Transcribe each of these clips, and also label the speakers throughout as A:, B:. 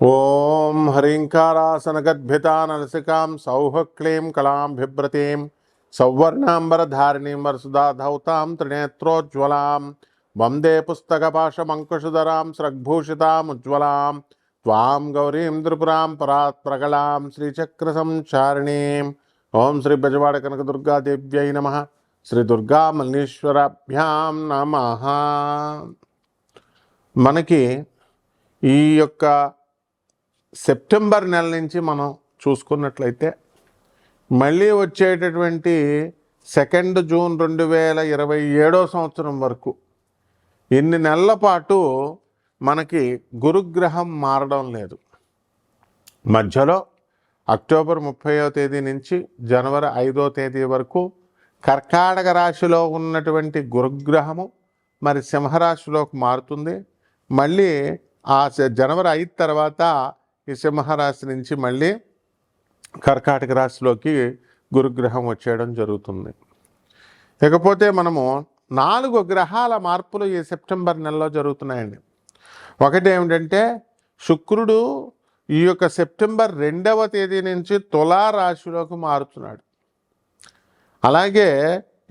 A: ఓం హ్రీంకారాసనగద్భితా నరసికాం సౌః క్లీం కళాం బిభ్రతీం సౌవర్ణాంబరధారిణీం వరసుధాధౌతాం త్రినేత్రోజ్వలాం వందే పుస్తకపాశమంకుశధరాం స్రగ్భూషితాముజ్వలాం త్వాం గౌరీం త్రిపురాం పరాత్ ప్రగళాం శ్రీచక్రసంచారిణీం. ఓం శ్రీ బెజవాడ కనకదుర్గాదేవ్యై నమః. శ్రీ దుర్గామల్లీశ్వరాభ్యాం నమః. మనకి ఈ యొక్క సెప్టెంబర్ నెల నుంచి మనం చూసుకున్నట్లయితే మళ్ళీ వచ్చేటటువంటి 2 జూన్ 2027 సంవత్సరం వరకు ఇన్ని నెలల పాటు మనకి గురుగ్రహం మారడం లేదు. మధ్యలో అక్టోబర్ 30వ తేదీ నుంచి జనవరి 5వ తేదీ వరకు కర్కాటక రాశిలో ఉన్నటువంటి గురుగ్రహము మరి సింహరాశిలోకి మారుతుంది. మళ్ళీ ఆ జనవరి 5 తర్వాత ఈ సింహరాశి నుంచి మళ్ళీ కర్కాటక రాశిలోకి గురుగ్రహం వచ్చేయడం జరుగుతుంది. ఇకపోతే మనము 4 గ్రహాల మార్పులు ఈ సెప్టెంబర్ నెలలో జరుగుతున్నాయండి. ఒకటి ఏమిటంటే శుక్రుడు ఈ యొక్క సెప్టెంబర్ 2వ తేదీ నుంచి తులారాశిలోకి మారుతున్నాడు. అలాగే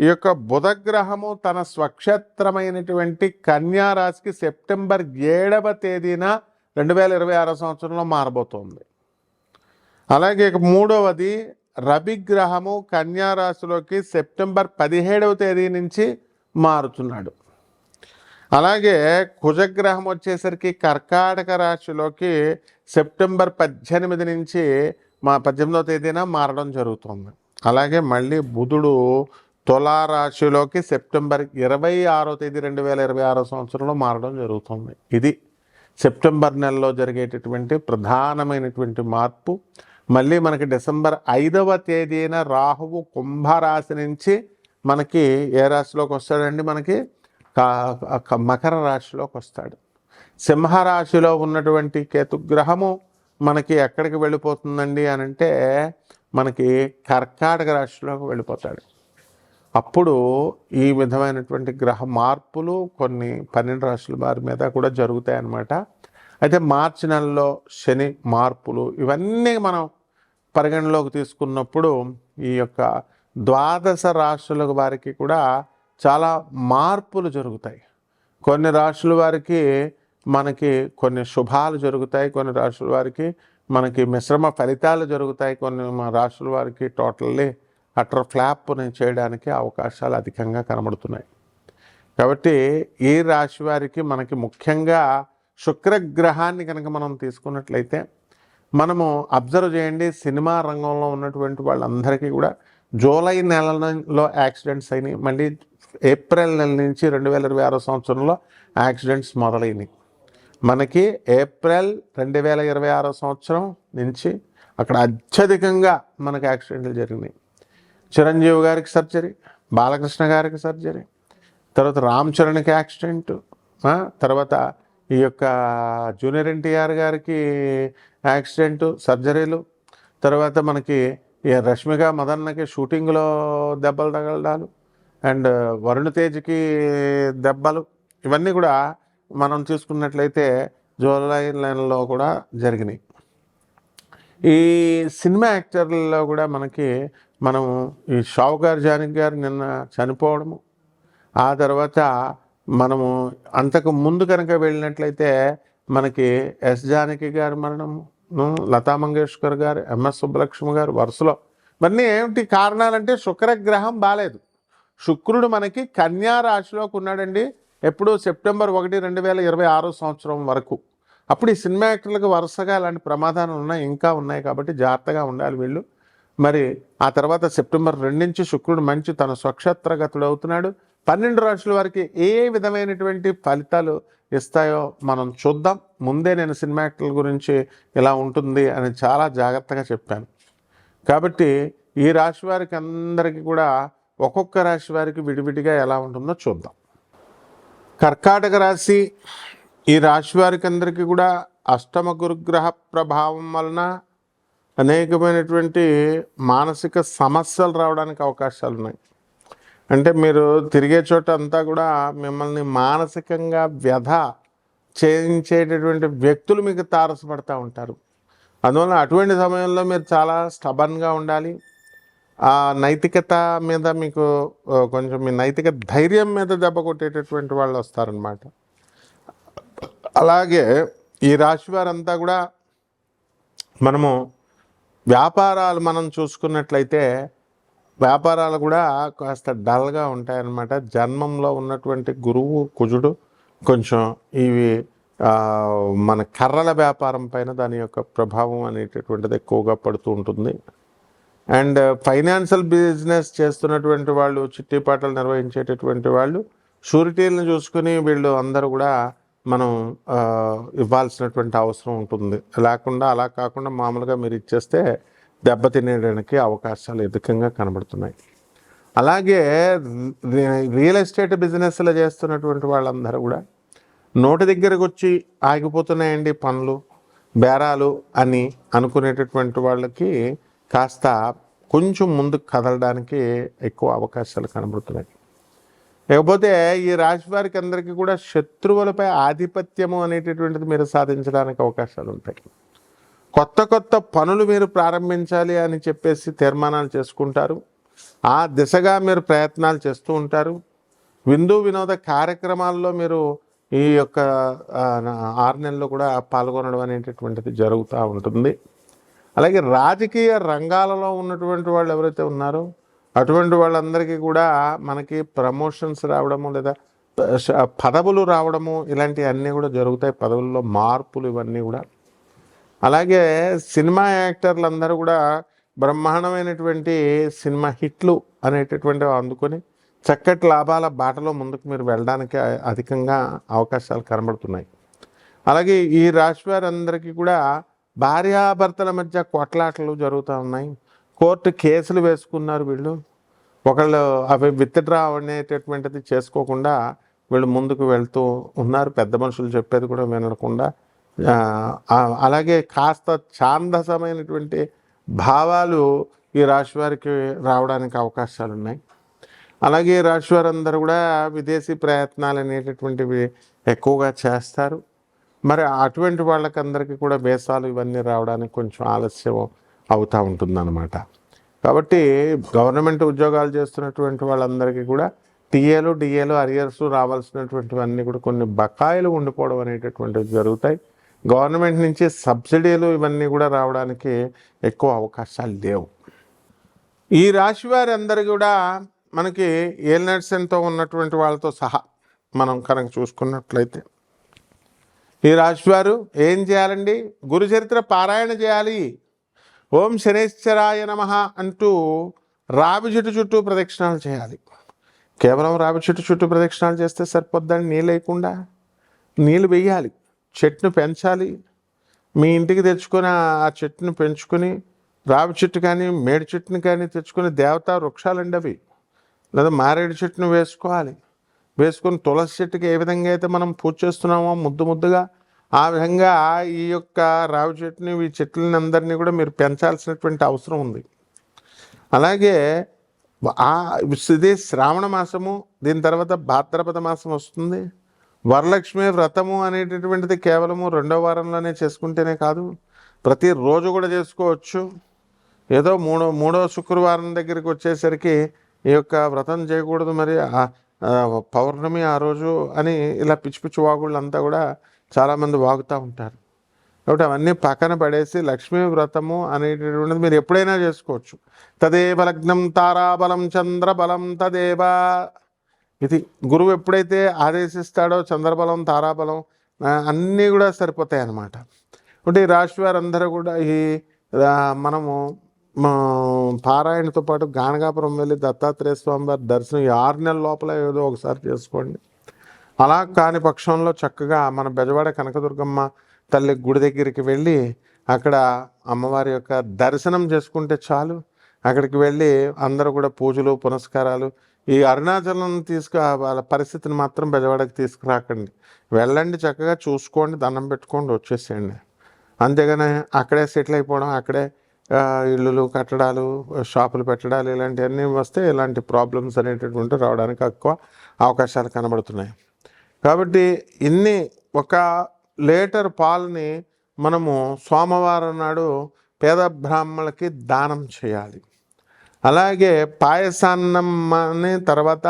A: ఈ యొక్క బుధగ్రహము తన స్వక్షేత్రమైనటువంటి కన్యారాశికి సెప్టెంబర్ 7వ తేదీన 2026 సంవత్సరంలో మారబోతోంది. అలాగే మూడవది రవిగ్రహము కన్యారాశిలోకి సెప్టెంబర్ 17వ తేదీ నుంచి మారుతున్నాడు. అలాగే కుజగ్రహం వచ్చేసరికి కర్కాటక రాశిలోకి సెప్టెంబర్ 18 నుంచి 18వ తేదీన మారడం జరుగుతుంది. అలాగే మళ్ళీ బుధుడు తులారాశిలోకి సెప్టెంబర్ 26వ తేదీ 2026 సంవత్సరంలో మారడం జరుగుతుంది. ఇది సెప్టెంబర్ నెలలో జరిగేటటువంటి ప్రధానమైనటువంటి మార్పు. మళ్ళీ మనకి డిసెంబర్ 5వ తేదీన రాహువు కుంభరాశి నుంచి మనకి ఏ రాశిలోకి వస్తాడండి? మనకి మకర రాశిలోకి వస్తాడు. సింహరాశిలో ఉన్నటువంటి కేతుగ్రహము మనకి ఎక్కడికి వెళ్ళిపోతుందండి అని అంటే మనకి కర్కాటక రాశిలోకి వెళ్ళిపోతాడు. అప్పుడు ఈ విధమైనటువంటి గ్రహ మార్పులు కొన్ని 12 రాశుల వారి మీద కూడా జరుగుతాయి అన్నమాట. అయితే మార్చి నెలలో శని మార్పులు ఇవన్నీ మనం పరిగణలోకి తీసుకున్నప్పుడు ఈ యొక్క 12 రాశుల వారికి కూడా చాలా మార్పులు జరుగుతాయి. కొన్ని రాశుల వారికి మనకి కొన్ని శుభాలు జరుగుతాయి, కొన్ని రాశుల వారికి మనకి మిశ్రమ ఫలితాలు జరుగుతాయి, కొన్ని రాశుల వారికి టోటల్లీ అటర్ ఫ్లాప్ని చేయడానికి అవకాశాలు అధికంగా కనబడుతున్నాయి. కాబట్టి ఈ రాశి వారికి మనకి ముఖ్యంగా శుక్రగ్రహాన్ని కనుక మనం తీసుకున్నట్లయితే మనము అబ్జర్వ్ చేయండి, సినిమా రంగంలో ఉన్నటువంటి వాళ్ళందరికీ కూడా జూలై నెలలో యాక్సిడెంట్స్ అయినాయి. మళ్ళీ ఏప్రిల్ నెల నుంచి 2026 సంవత్సరంలో యాక్సిడెంట్స్ మొదలైనవి. మనకి ఏప్రిల్ 2026 సంవత్సరం నుంచి అక్కడ అత్యధికంగా మనకి యాక్సిడెంట్లు జరిగినాయి. చిరంజీవి గారికి సర్జరీ, బాలకృష్ణ గారికి సర్జరీ, తర్వాత రామ్ చరణ్కి యాక్సిడెంట్, తర్వాత ఈ యొక్క జూనియర్ ఎన్టీఆర్ గారికి యాక్సిడెంటు సర్జరీలు, తర్వాత మనకి రష్మిక మదన్నకి షూటింగ్లో దెబ్బలు తగలడాలు, అండ్ వరుణ్ తేజ్కి దెబ్బలు, ఇవన్నీ కూడా మనం చూసుకున్నట్లయితే జూలై నెలలో కూడా జరిగినాయి. ఈ సినిమా యాక్టర్లలో కూడా మనం ఈ షావుకార్ జానకి గారు నిన్న చనిపోవడము, ఆ తర్వాత మనము అంతకు ముందు కనుక వెళ్ళినట్లయితే మనకి ఎస్ జానకి గారి మరణము, లతా మంగేష్కర్ గారు, ఎంఎస్ సుబ్బలక్ష్మి గారు, వరుసలో ఇవన్నీ ఏమిటి కారణాలంటే శుక్రగ్రహం బాలేదు. శుక్రుడు మనకి కన్యా రాశిలోకి ఉన్నాడండి. ఎప్పుడు సెప్టెంబర్ 1, 2026 సంవత్సరం వరకు. అప్పుడు ఈ సినిమా యాక్టర్లకు వరుసగా అలాంటి ప్రమాదాలు ఇంకా ఉన్నాయి కాబట్టి జాగ్రత్తగా ఉండాలి వీళ్ళు. మరి ఆ తర్వాత సెప్టెంబర్ 2 నుంచి శుక్రుడు మంచి తన స్వక్షేత్రగతుడు అవుతున్నాడు. 12 రాశుల వారికి ఏ విధమైనటువంటి ఫలితాలు ఇస్తాయో మనం చూద్దాం. ముందే నేను సినిమా యాక్టర్ల గురించి ఇలా ఉంటుంది అని చాలా జాగ్రత్తగా చెప్పాను. కాబట్టి ఈ రాశి వారికి అందరికీ కూడా ఒక్కొక్క రాశి వారికి విడివిడిగా ఎలా ఉంటుందో చూద్దాం. కర్కాటక రాశి, ఈ రాశి వారికి అందరికీ కూడా అష్టమ గురుగ్రహ ప్రభావం వలన అనేకమైనటువంటి మానసిక సమస్యలు రావడానికి అవకాశాలు ఉన్నాయి. అంటే మీరు తిరిగే చోట అంతా కూడా మిమ్మల్ని మానసికంగా వ్యధ చేయించేటటువంటి వ్యక్తులు మీకు తారసపడతా ఉంటారు. అందువల్ల అటువంటి సమయంలో మీరు చాలా స్టబన్గా ఉండాలి. ఆ నైతికత మీద మీకు కొంచెం మీ నైతిక ధైర్యం మీద దెబ్బ కొట్టేటటువంటి వాళ్ళు వస్తారనమాట. అలాగే ఈ రాశి వారంతా కూడా మనము వ్యాపారాలు మనం చూసుకున్నట్లయితే వ్యాపారాలు కూడా కాస్త డల్గా ఉంటాయన్నమాట. జన్మంలో ఉన్నటువంటి గురువు కుజుడు కొంచెం ఇవి మన కర్రల వ్యాపారం పైన దాని యొక్క ప్రభావం అనేటటువంటిది ఎక్కువగా పడుతూ ఉంటుంది. అండ్ ఫైనాన్షియల్ బిజినెస్ చేస్తున్నటువంటి వాళ్ళు, చిట్టిపాటలు నిర్వహించేటటువంటి వాళ్ళు షూరిటీలను చూసుకుని వీళ్ళు అందరూ కూడా మనం ఇవ్వాల్సినటువంటి అవసరం ఉంటుంది. లేకుండా అలా కాకుండా మామూలుగా మీరు ఇచ్చేస్తే దెబ్బతినేయడానికి అవకాశాలు అధికంగా కనబడుతున్నాయి. అలాగే రియల్ ఎస్టేట్ బిజినెస్లో చేస్తున్నటువంటి వాళ్ళందరూ కూడా నోటి దగ్గరకు వచ్చి ఆగిపోతున్నాయండి పనులు, బేరాలు అని అనుకునేటటువంటి వాళ్ళకి కాస్త కొంచెం ముందుకు కదలడానికి ఎక్కువ అవకాశాలు కనబడుతున్నాయి. లేకపోతే ఈ రాశి వారికి అందరికీ కూడా శత్రువులపై ఆధిపత్యము అనేటటువంటిది మీరు సాధించడానికి అవకాశాలు ఉంటాయి. కొత్త కొత్త పనులు మీరు ప్రారంభించాలి అని చెప్పేసి తీర్మానాలు చేసుకుంటారు. ఆ దిశగా మీరు ప్రయత్నాలు చేస్తూ ఉంటారు. విందు వినోద కార్యక్రమాల్లో మీరు ఈ యొక్క 6 నెలలు కూడా పాల్గొనడం అనేటటువంటిది జరుగుతూ ఉంటుంది. అలాగే రాజకీయ రంగాలలో ఉన్నటువంటి వాళ్ళు ఎవరైతే ఉన్నారో అటువంటి వాళ్ళందరికీ కూడా మనకి ప్రమోషన్స్ రావడము లేదా పదవులు రావడము ఇలాంటివన్నీ కూడా జరుగుతాయి. పదవుల్లో మార్పులు ఇవన్నీ కూడా. అలాగే సినిమా యాక్టర్లు అందరూ కూడా బ్రహ్మాండమైనటువంటి సినిమా హిట్లు అనేటటువంటివి అందుకొని చక్కటి లాభాల బాటలో ముందుకు మీరు వెళ్ళడానికి అధికంగా అవకాశాలు కనబడుతున్నాయి. అలాగే ఈ రాశి వారందరికీ కూడా భార్యాభర్తల మధ్య కొట్లాటలు జరుగుతూ ఉన్నాయి. కోర్టు కేసులు వేసుకున్నారు వీళ్ళు. ఒకళ్ళు అవి విత్డ్రా అనేటటువంటిది చేసుకోకుండా వీళ్ళు ముందుకు వెళ్తూ ఉన్నారు. పెద్ద మనుషులు చెప్పేది కూడా వినకుండా. అలాగే కాస్త ఛాందసమైనటువంటి భావాలు ఈ రాశి వారికి రావడానికి అవకాశాలు ఉన్నాయి. అలాగే రాశి వారందరూ కూడా విదేశీ ప్రయత్నాలు అనేటటువంటివి ఎక్కువగా చేస్తారు. మరి అటువంటి వాళ్ళకందరికీ కూడా వేసాలు ఇవన్నీ రావడానికి కొంచెం ఆలస్యం అవుతూ ఉంటుందన్నమాట. కాబట్టి గవర్నమెంట్ ఉద్యోగాలు చేస్తున్నటువంటి వాళ్ళందరికీ కూడా టీఏలు డిఏలు అరియర్స్ రావాల్సినటువంటివన్నీ కూడా కొన్ని బకాయిలు ఉండిపోవడం అనేటటువంటివి జరుగుతాయి. గవర్నమెంట్ నుంచి సబ్సిడీలు ఇవన్నీ కూడా రావడానికి ఎక్కువ అవకాశాలు లేవు. ఈ రాశి వారి అందరూ కూడా మనకి ఏలినాటి ఉన్నటువంటి వాళ్ళతో సహా మనం కనుక చూసుకున్నట్లయితే ఈ రాశివారు ఏం చేయాలండి? గురుచరిత్ర పారాయణ చేయాలి. ఓం శనేశ్వరాయ నమః అంటూ రావి చెట్టు చుట్టూ ప్రదక్షిణాలు చేయాలి. కేవలం రావి చెట్టు చుట్టూ ప్రదక్షిణాలు చేస్తే సరిపోద్దని నీళ్ళు వేయకుండా నీళ్ళు వేయాలి. చెట్టును పెంచాలి. మీ ఇంటికి తెచ్చుకొని ఆ చెట్టును పెంచుకొని రావి చెట్టు కానీ మేడి చెట్టుని కానీ తెచ్చుకొని దేవతా వృక్షాలండి అవి, లేదా మారేడు చెట్టును వేసుకోవాలి. వేసుకొని తులసి చెట్టుకి ఏ విధంగా అయితే మనం పూజ చేస్తున్నామో ముద్దుగా ఆ విధంగా ఈ యొక్క రావి చెట్టుని ఈ చెట్లని అందరినీ కూడా మీరు పెంచాల్సినటువంటి అవసరం ఉంది. అలాగే ఇది శ్రావణ మాసము, దీని తర్వాత భాద్రపద మాసం వస్తుంది. వరలక్ష్మి వ్రతము అనేటటువంటిది కేవలము 2వ వారంలోనే చేసుకుంటేనే కాదు, ప్రతిరోజు కూడా చేసుకోవచ్చు. ఏదో మూడో శుక్రవారం దగ్గరికి వచ్చేసరికి ఈ యొక్క వ్రతం చేయకూడదు మరి పౌర్ణమి ఆ రోజు అని ఇలా పిచ్చి పిచ్చి వాగుళ్ళంతా కూడా చాలామంది వాగుతూ ఉంటారు. కాబట్టి అవన్నీ పక్కన పడేసి లక్ష్మీ వ్రతము అనేటటువంటిది మీరు ఎప్పుడైనా చేసుకోవచ్చు. తదేవ లగ్నం తారాబలం చంద్రబలం తదేవ, ఇది గురువు ఎప్పుడైతే ఆదేశిస్తాడో చంద్రబలం తారాబలం అన్నీ కూడా సరిపోతాయి అన్నమాట. అంటే ఈ రాశి వారందరూ కూడా ఈ మనము పారాయణతో పాటు గానగాపురం వెళ్ళి దత్తాత్రేయ స్వామి వారి దర్శనం 6 నెలల లోపల ఏదో ఒకసారి చేసుకోండి. అలా కాని పక్షంలో చక్కగా మన బెజవాడ కనకదుర్గమ్మ తల్లి గుడి దగ్గరికి వెళ్ళి అక్కడ అమ్మవారి యొక్క దర్శనం చేసుకుంటే చాలు. అక్కడికి వెళ్ళి అందరూ కూడా పూజలు పునస్కారాలు, ఈ అరుణాచలం వాళ్ళ పరిస్థితిని మాత్రం బెజవాడకి తీసుకురాకండి. వెళ్ళండి, చక్కగా చూసుకోండి, దండం పెట్టుకోండి, వచ్చేసేయండి. అంతేగాని అక్కడే సెటిల్ అయిపోవడం, అక్కడే ఇళ్ళు కట్టడాలు, షాపులు పెట్టడాలు ఇలాంటివన్నీ వస్తే ఇలాంటి ప్రాబ్లమ్స్ అనేటటువంటి రావడానికి ఎక్కువ అవకాశాలు కనబడుతున్నాయి. కాబట్టి ఇన్ని ఒక లీటర్ పాలని మనము సోమవారం నాడు పేద బ్రాహ్మణులకి దానం చేయాలి. అలాగే పాయసాన్నం అని తర్వాత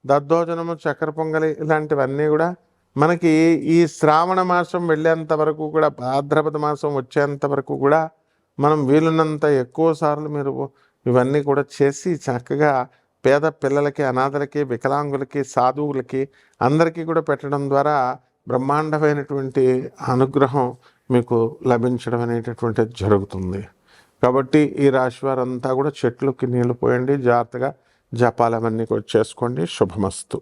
A: దద్దోజనము, చక్కెర పొంగలి ఇలాంటివన్నీ కూడా మనకి ఈ శ్రావణ మాసం వెళ్ళేంత వరకు కూడా, భాద్రపద మాసం వచ్చేంత వరకు కూడా మనం వీలున్నంత ఎక్కువ సార్లు మీరు ఇవన్నీ కూడా చేసి చక్కగా పేద పిల్లలకి, అనాథలకి, వికలాంగులకి, సాధువులకి అందరికీ కూడా పెట్టడం ద్వారా బ్రహ్మాండమైనటువంటి అనుగ్రహం మీకు లభించడం అనేటటువంటిది జరుగుతుంది. కాబట్టి ఈ రాశి వారంతా కూడా చెట్లకి నీళ్లు పోయండి, జాగ్రత్తగా జపాలవన్నీ కూడా చేసుకోండి. శుభమస్తు.